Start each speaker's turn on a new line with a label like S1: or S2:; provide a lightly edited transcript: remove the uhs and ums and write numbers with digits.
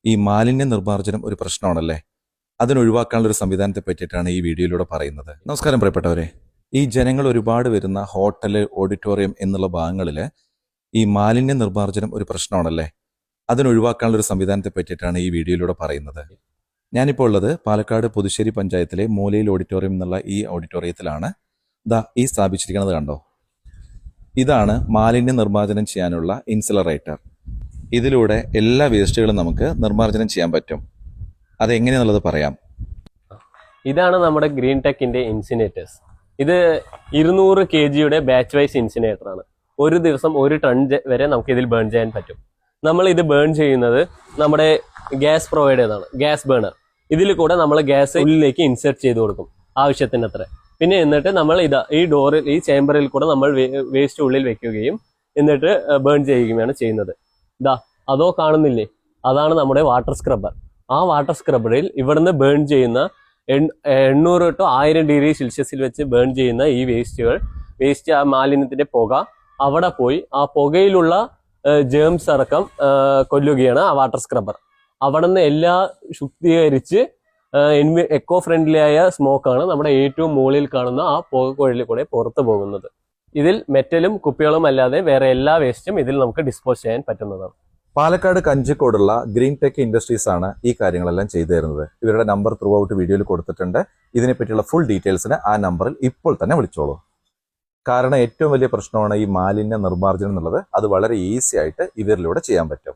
S1: ഈ മാലിന്യ നിർമ്മാർജ്ജനം ഒരു പ്രശ്നമാണല്ലേ? അതിനൊഴിവാക്കാനുള്ള ഒരു സംവിധാനത്തെ പറ്റിയിട്ടാണ് ഈ വീഡിയോയിലൂടെ പറയുന്നത്. നമസ്കാരം പ്രിയപ്പെട്ടവരെ. ഈ ജനങ്ങൾ ഒരുപാട് വരുന്ന ഹോട്ടല്, ഓഡിറ്റോറിയം എന്നുള്ള ഭാഗങ്ങളിൽ ഈ മാലിന്യ നിർമ്മാർജ്ജനം ഒരു പ്രശ്നമാണല്ലേ? അതിനൊഴിവാക്കാനുള്ള ഒരു സംവിധാനത്തെ പറ്റിയിട്ടാണ് ഈ വീഡിയോയിലൂടെ പറയുന്നത്. ഞാനിപ്പോൾ ഉള്ളത് പാലക്കാട് പുതുശ്ശേരി പഞ്ചായത്തിലെ മൂലയിൽ ഓഡിറ്റോറിയം എന്നുള്ള ഈ ഓഡിറ്റോറിയത്തിലാണ്. ഈ സ്ഥാപിച്ചിരിക്കുന്നത് കണ്ടോ? ഇതാണ് മാലിന്യ നിർമ്മാർജ്ജനം ചെയ്യാനുള്ള ഇൻസിലറേറ്റർ. ഇതിലൂടെ എല്ലാ വേസ്റ്റുകളും നമുക്ക് നിർമ്മാർജ്ജനം ചെയ്യാൻ പറ്റും. അതെങ്ങനെയാണെന്നുള്ളത് പറയാം.
S2: ഇതാണ് നമ്മുടെ ഗ്രീൻ ടെക്കിന്റെ ഇൻസിനേറ്റേഴ്സ്. ഇത് 200 kg ബാച്ച് വൈസ് ഇൻസിനേറ്റർ ആണ്. ഒരു ദിവസം 1 ടൺ വരെ നമുക്ക് ഇതിൽ ബേൺ ചെയ്യാൻ പറ്റും. നമ്മൾ ഇത് ബേൺ ചെയ്യുന്നത് നമ്മുടെ ഗ്യാസ് പ്രൊവൈഡ് ചെയ്താണ്, ഗ്യാസ് ബേണർ. ഇതിൽ കൂടെ നമ്മൾ ഗ്യാസ് ഉള്ളിലേക്ക് ഇൻസെർട്ട് ചെയ്ത് കൊടുക്കും ആവശ്യത്തിന് അത്ര. പിന്നെ എന്നിട്ട് നമ്മൾ ഈ ഡോറിൽ, ഈ ചേംബറിൽ കൂടെ നമ്മൾ വേസ്റ്റ് ഉള്ളിൽ വെക്കുകയും എന്നിട്ട് ബേൺ ചെയ്യുകയാണ് ചെയ്യുന്നത്. അതോ കാണുന്നില്ലേ, അതാണ് നമ്മുടെ വാട്ടർ സ്ക്രബ്ബർ. ആ വാട്ടർ സ്ക്രബ്ബറിൽ ഇവിടുന്ന് ബേൺ ചെയ്യുന്ന 800 to 1000 ഡിഗ്രി സെൽഷ്യസിൽ വെച്ച് ബേൺ ചെയ്യുന്ന ഈ വേസ്റ്റ് ആ മാലിന്യത്തിന്റെ പുക അവിടെ പോയി ആ പുകയിലുള്ള ജേംസ് അടക്കം കൊല്ലുകയാണ് ആ വാട്ടർ സ്ക്രബ്ബർ. അവിടെ നിന്ന് എല്ലാം ശുദ്ധീകരിച്ച് എക്കോ ഫ്രണ്ട്ലി ആയ സ്മോക്കാണ് നമ്മുടെ ഏറ്റവും മുകളിൽ കാണുന്ന ആ പുകക്കുഴലിൽ കൂടെ പുറത്തു പോകുന്നത്. ഇതിൽ മെറ്റലും കുപ്പികളും അല്ലാതെ വേറെ എല്ലാ വേസ്റ്റും ഇതിൽ നമുക്ക് ഡിസ്പോസ് ചെയ്യാൻ പറ്റുന്നതാണ്.
S1: പാലക്കാട് കഞ്ചിക്കോടുള്ള ഗ്രീൻ ടെക് ഇൻഡസ്ട്രീസ് ആണ് ഈ കാര്യങ്ങളെല്ലാം ചെയ്തു തരുന്നത്. ഇവരുടെ നമ്പർ ത്രൂ ഔട്ട് വീഡിയോയിൽ കൊടുത്തിട്ടുണ്ട്. ഇതിനെപ്പറ്റിയുള്ള ഫുൾ ഡീറ്റെയിൽസിന് ആ നമ്പറിൽ ഇപ്പോൾ തന്നെ വിളിച്ചോളൂ. കാരണം ഏറ്റവും വലിയ പ്രശ്നമാണ് ഈ മാലിന്യ നിർമ്മാർജ്ജനം എന്നുള്ളത്. അത് വളരെ ഈസി ആയിട്ട് ഇവരിലൂടെ ചെയ്യാൻ പറ്റും.